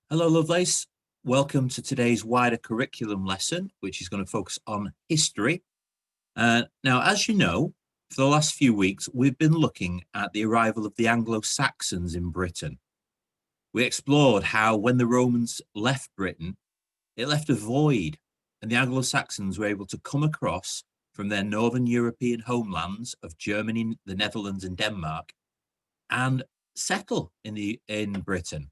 Hello, Lovelace. Welcome to today's wider curriculum lesson, which is going to focus on history. Now, as you know, for the last few weeks, we've been looking at the arrival of the Anglo-Saxons in Britain. We explored how when the Romans left Britain, it left a void, and the Anglo-Saxons were able to come across from their northern European homelands of Germany, the Netherlands, and Denmark, and settle in Britain.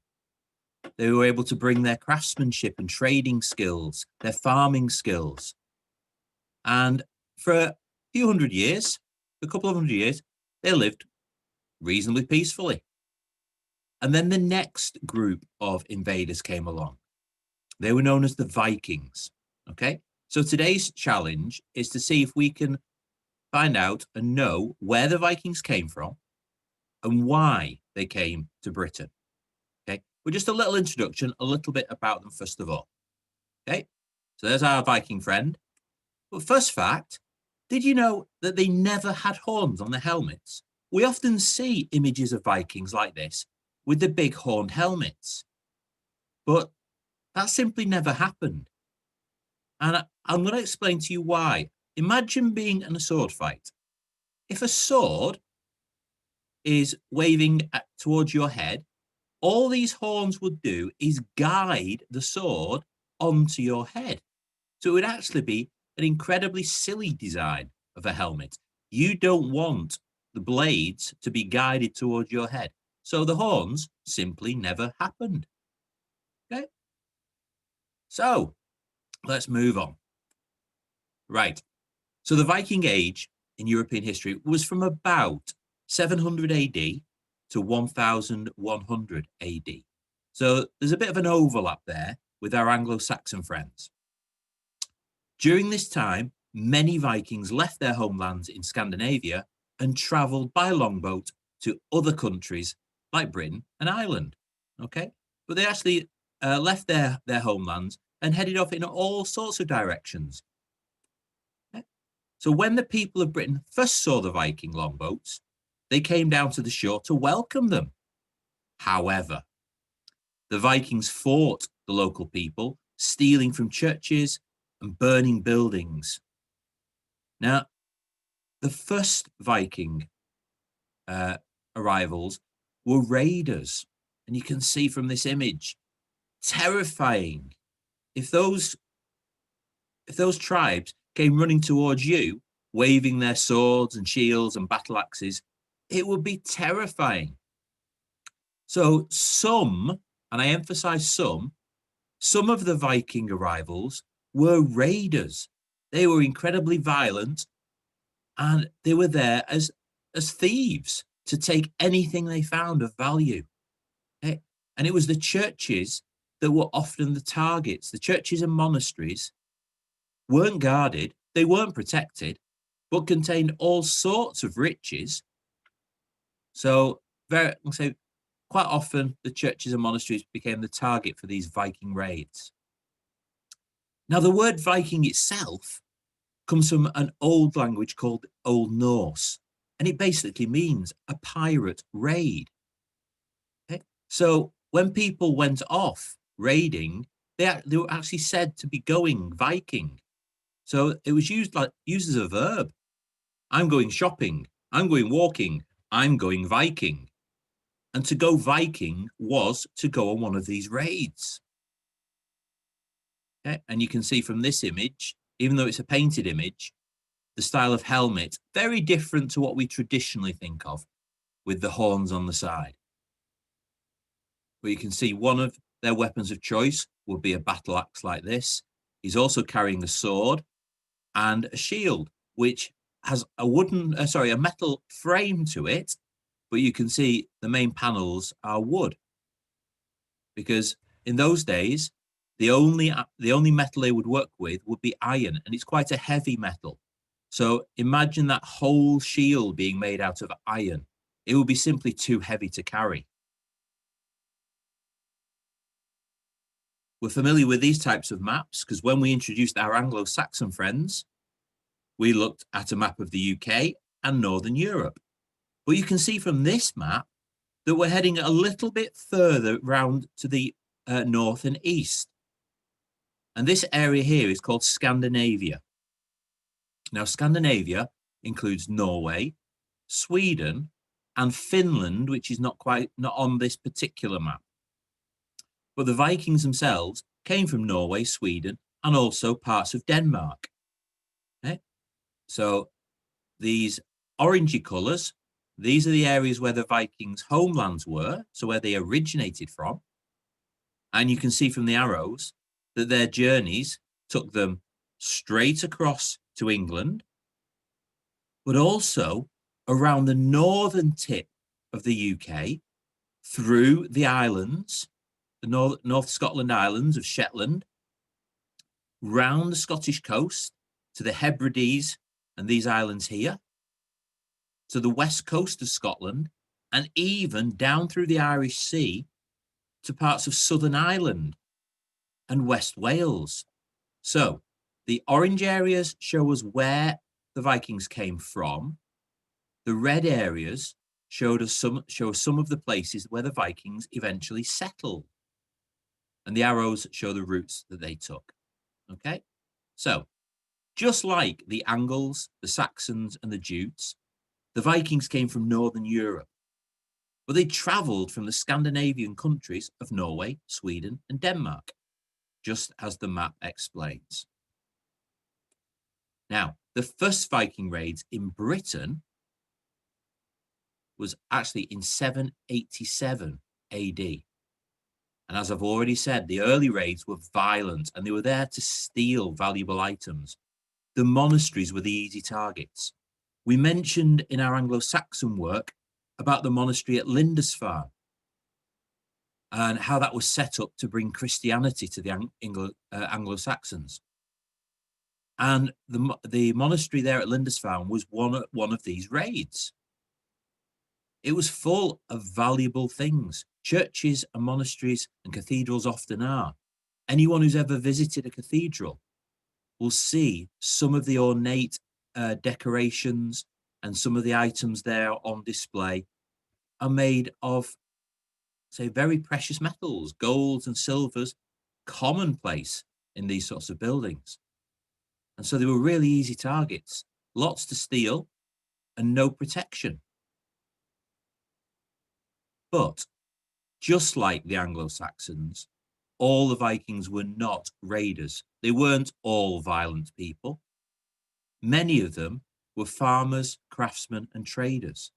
They were able to bring their craftsmanship and trading skills, their farming skills. And for a few hundred years, a couple of hundred years, they lived reasonably peacefully. And then the next group of invaders came along. They were known as the Vikings. Okay. So today's challenge is to see if we can find out and know where the Vikings came from and why they came to Britain. Okay. Well, just a little introduction, a little bit about them first of all. Okay. So there's our Viking friend. But first fact, did you know that they never had horns on their helmets? We often see images of Vikings like this with the big horned helmets. But that simply never happened. And I'm going to explain to you why. Imagine being in a sword fight. If a sword is waving towards your head, all these horns would do is guide the sword onto your head. So it would actually be an incredibly silly design of a helmet. You don't want the blades to be guided towards your head. So the horns simply never happened. Okay. So let's move on. Right. So the Viking Age in European history was from about 700 AD to 1100 AD. So there's a bit of an overlap there with our Anglo-Saxon friends. During this time, many Vikings left their homelands in Scandinavia and traveled by longboat to other countries like Britain and Ireland. Okay, but they actually left their homelands and headed off in all sorts of directions. Okay? So when the people of Britain first saw the Viking longboats, they came down to the shore to welcome them. However, the Vikings fought the local people, stealing from churches and burning buildings. Now, the first Viking arrivals were raiders, and you can see from this image, terrifying. If those tribes came running towards you, waving their swords and shields and battle axes, it would be terrifying. So some, and I emphasize some of the Viking arrivals were raiders. They were incredibly violent, and they were there as thieves to take anything they found of value. Okay? And it was the churches that were often the targets. The churches and monasteries weren't guarded, they weren't protected, but contained all sorts of riches. So quite often the churches and monasteries became the target for these Viking raids. Now, the word Viking itself comes from an old language called Old Norse, and it basically means a pirate raid. Okay? So when people went off raiding, they were actually said to be going Viking. So it was used as a verb. I'm going shopping, I'm going walking, I'm going Viking. And to go Viking was to go on one of these raids. Okay? And you can see from this image, even though it's a painted image, the style of helmet, very different to what we traditionally think of with the horns on the side. But you can see one of their weapons of choice would be a battle axe like this. He's also carrying a sword and a shield, which has a metal frame to it, but you can see the main panels are wood. Because in those days, the only metal they would work with would be iron, and it's quite a heavy metal. So imagine that whole shield being made out of iron. It would be simply too heavy to carry. We're familiar with these types of maps because when we introduced our Anglo-Saxon friends, we looked at a map of the UK and Northern Europe. But you can see from this map that we're heading a little bit further round to the north and east. And this area here is called Scandinavia. Now, Scandinavia includes Norway, Sweden, and Finland, which is not on this particular map. But the Vikings themselves came from Norway, Sweden, and also parts of Denmark. Okay? So these orangey colours, these are the areas where the Vikings' homelands were, so where they originated from. And you can see from the arrows that their journeys took them straight across to England, but also around the northern tip of the UK, through the islands, the North Scotland Islands of Shetland, round the Scottish coast to the Hebrides and these islands here, to the west coast of Scotland, and even down through the Irish Sea to parts of Southern Ireland and West Wales. So the orange areas show us where the Vikings came from. The red areas show us some of the places where the Vikings eventually settled. And the arrows show the routes that they took. Okay? So just like the Angles, the Saxons, and the Jutes, the Vikings came from Northern Europe, but they traveled from the Scandinavian countries of Norway, Sweden, and Denmark, just as the map explains. Now, the first Viking raids in Britain was actually in 787 AD. And as I've already said, the early raids were violent and they were there to steal valuable items. The monasteries were the easy targets. We mentioned in our Anglo-Saxon work about the monastery at Lindisfarne and how that was set up to bring Christianity to the Anglo-Saxons. And the monastery there at Lindisfarne was one of these raids. It was full of valuable things. Churches and monasteries and cathedrals often are. Anyone who's ever visited a cathedral will see some of the ornate decorations and some of the items there on display are made of, say, very precious metals, golds and silvers, commonplace in these sorts of buildings. And so they were really easy targets, lots to steal and no protection. But just like the Anglo-Saxons, all the Vikings were not raiders. They weren't all violent people. Many of them were farmers, craftsmen, and traders.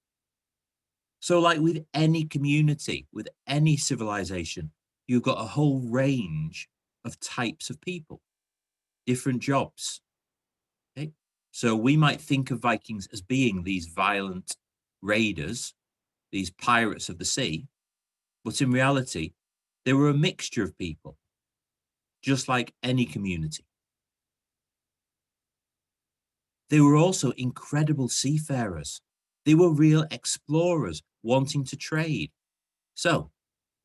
So like with any community, with any civilization, you've got a whole range of types of people, different jobs. Okay? So we might think of Vikings as being these violent raiders, these pirates of the sea, but in reality, they were a mixture of people, just like any community. They were also incredible seafarers. They were real explorers wanting to trade. So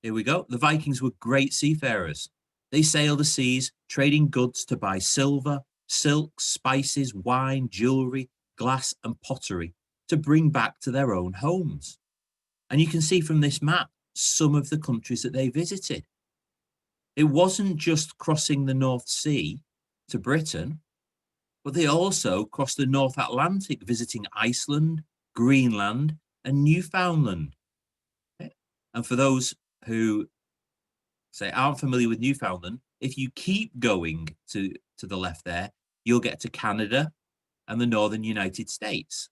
here we go. The Vikings were great seafarers. They sailed the seas, trading goods to buy silver, silk, spices, wine, jewelry, glass, and pottery to bring back to their own homes. And you can see from this map some of the countries that they visited. It wasn't just crossing the North Sea to Britain, but they also crossed the North Atlantic, visiting Iceland, Greenland, and Newfoundland. Okay? And for those who, say, aren't familiar with Newfoundland, if you keep going to the left there, you'll get to Canada and the northern United States.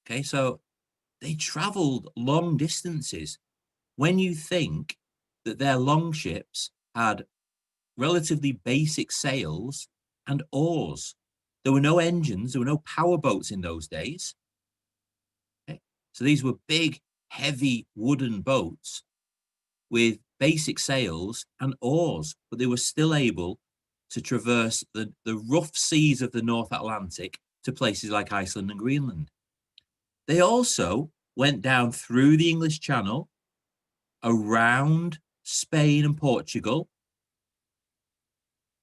Okay, so they traveled long distances. When you think that their longships had relatively basic sails and oars, there were no engines, there were no power boats in those days. Okay? So these were big, heavy wooden boats with basic sails and oars, but they were still able to traverse the rough seas of the North Atlantic to places like Iceland and Greenland. They also went down through the English Channel, around Spain and Portugal,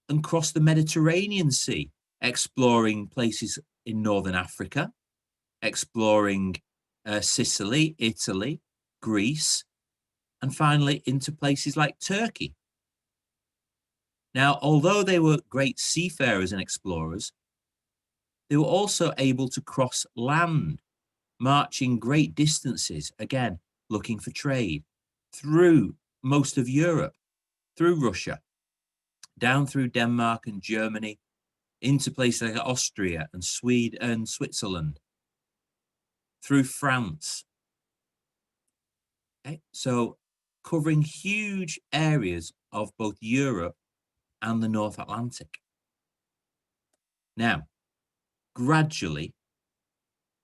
and crossed the Mediterranean Sea, exploring places in Northern Africa, exploring Sicily, Italy, Greece, and finally into places like Turkey. Now, although they were great seafarers and explorers, they were also able to cross land, marching great distances, again, looking for trade through most of Europe, through Russia, down through Denmark and Germany, into places like Austria and Sweden and Switzerland, through France. Okay? So covering huge areas of both Europe and the North Atlantic. Now, gradually,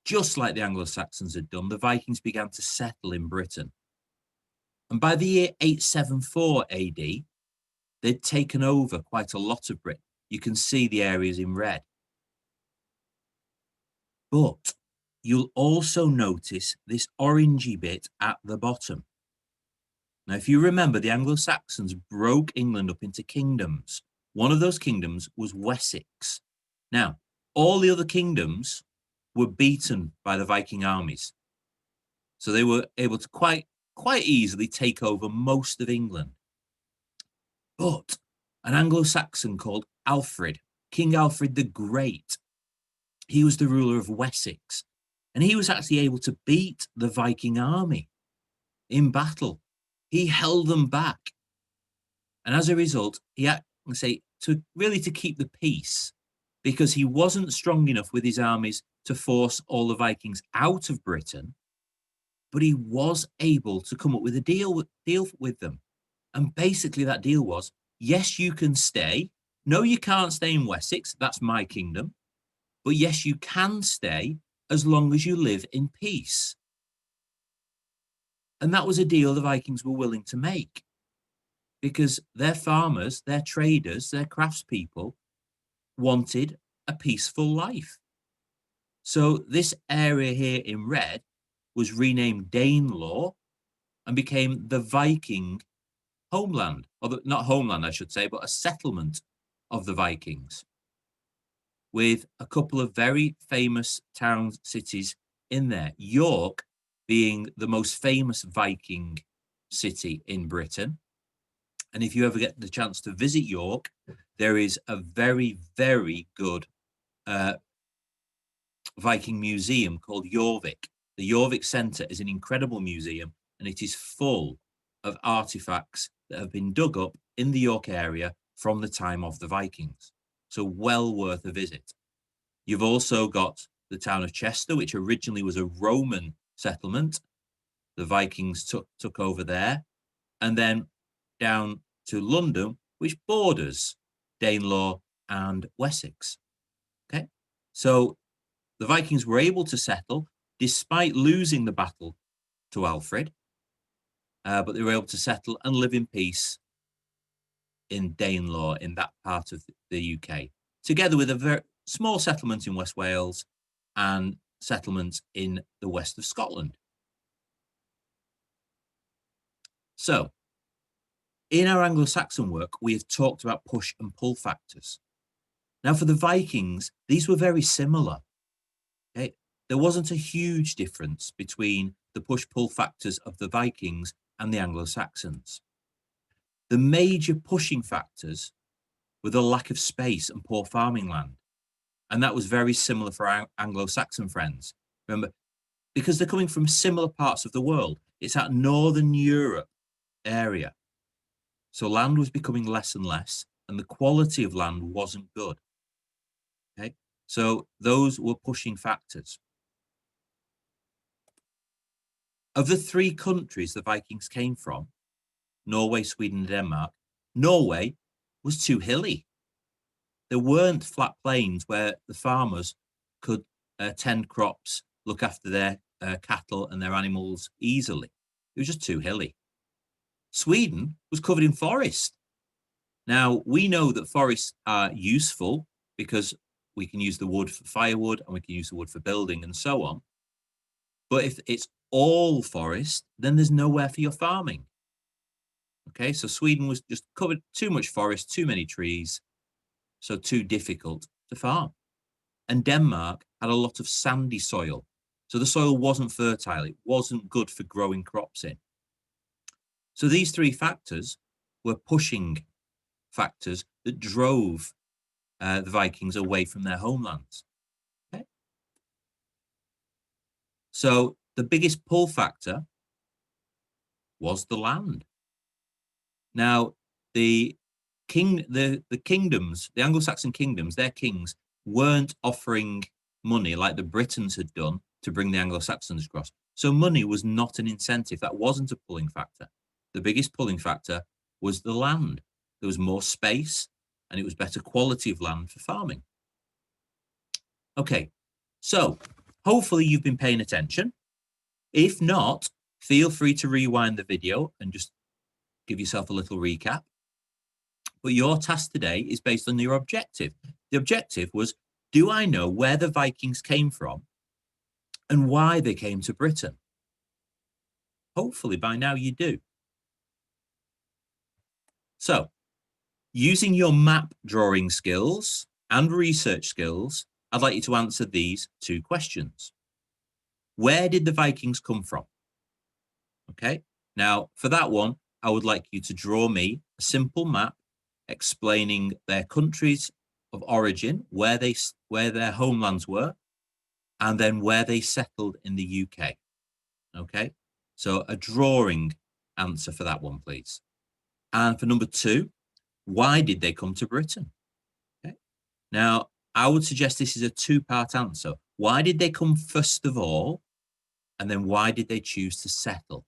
just like the Anglo-Saxons had done, the Vikings began to settle in Britain. And by the year 874 AD, they'd taken over quite a lot of Britain. You can see the areas in red. But you'll also notice this orangey bit at the bottom. Now, if you remember, the Anglo-Saxons broke England up into kingdoms. One of those kingdoms was Wessex. Now, all the other kingdoms were beaten by the Viking armies. So they were able to quite easily take over most of England. But an Anglo-Saxon called Alfred, King Alfred the Great, he was the ruler of Wessex, and he was actually able to beat the Viking army in battle. He held them back. And as a result, he had to keep the peace, because he wasn't strong enough with his armies to force all the Vikings out of Britain, but he was able to come up with a deal with them. And basically that deal was, yes, you can stay. No, you can't stay in Wessex. That's my kingdom. But yes, you can stay as long as you live in peace. And that was a deal the Vikings were willing to make, because their farmers, their traders, their craftspeople wanted a peaceful life. So this area here in red was renamed Danelaw and became the Viking homeland, or not homeland, I should say, but a settlement of the Vikings, with a couple of very famous towns, cities in there. York being the most famous Viking city in Britain. And if you ever get the chance to visit York, there is a very, very good Viking museum called Jorvik. The Jorvik Centre is an incredible museum, and it is full of artifacts that have been dug up in the York area from the time of the Vikings. So well worth a visit. You've also got the town of Chester, which originally was a Roman settlement. The Vikings took over there, and then down to London, which borders Danelaw and Wessex. Okay, so the Vikings were able to settle despite losing the battle to Alfred, but they were able to settle and live in peace in Danelaw, in that part of the UK, together with a very small settlement in West Wales and settlements in the west of Scotland. So, in our Anglo-Saxon work, we have talked about push and pull factors. Now, for the Vikings, these were very similar. Okay? There wasn't a huge difference between the push-pull factors of the Vikings and the Anglo-Saxons. The major pushing factors were the lack of space and poor farming land. And that was very similar for our Anglo-Saxon friends. Remember, because they're coming from similar parts of the world, it's that Northern Europe area. So land was becoming less and less, and the quality of land wasn't good. Okay, so those were pushing factors. Of the three countries the Vikings came from, Norway, Sweden, and Denmark, Norway was too hilly. There weren't flat plains where the farmers could tend crops, look after their cattle and their animals easily. It was just too hilly. Sweden was covered in forest. Now, we know that forests are useful because we can use the wood for firewood and we can use the wood for building and so on. But if it's all forest, then there's nowhere for your farming. Okay, so Sweden was just covered too much forest, too many trees, so too difficult to farm. And Denmark had a lot of sandy soil. So the soil wasn't fertile. It wasn't good for growing crops in. So these three factors were pushing factors that drove the Vikings away from their homelands. Okay? So the biggest pull factor was the land. Now, the kingdoms, the Anglo-Saxon kingdoms, their kings weren't offering money like the Britons had done to bring the Anglo-Saxons across. So money was not an incentive. That wasn't a pulling factor. The biggest pulling factor was the land. There was more space and it was better quality of land for farming. Okay, so hopefully you've been paying attention. If not, feel free to rewind the video and just give yourself a little recap. But your task today is based on your objective. The objective was, do I know where the Vikings came from and why they came to Britain? Hopefully by now you do. So, using your map drawing skills and research skills, I'd like you to answer these two questions. Where did the Vikings come from? Okay, now for that one, I would like you to draw me a simple map explaining their countries of origin, where their homelands were, and then where they settled in the UK. Okay, so a drawing answer for that one, please. And for number two, why did they come to Britain? Okay, now I would suggest this is a two-part answer. Why did they come first of all? And then why did they choose to settle?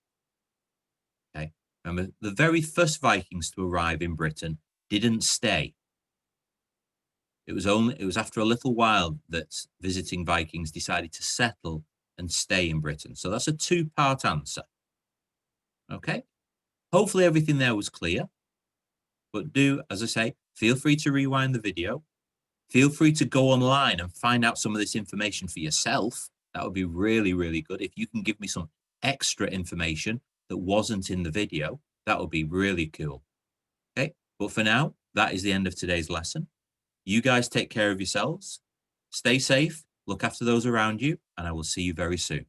Okay, remember the very first Vikings to arrive in Britain didn't stay. It was after a little while that visiting Vikings decided to settle and stay in Britain. So that's a two-part answer. Okay, hopefully everything there was clear. But do, as I say, feel free to rewind the video. Feel free to go online and find out some of this information for yourself. That would be really, really good. If you can give me some extra information that wasn't in the video, that would be really cool. Okay, but for now, that is the end of today's lesson. You guys take care of yourselves. Stay safe, look after those around you, and I will see you very soon.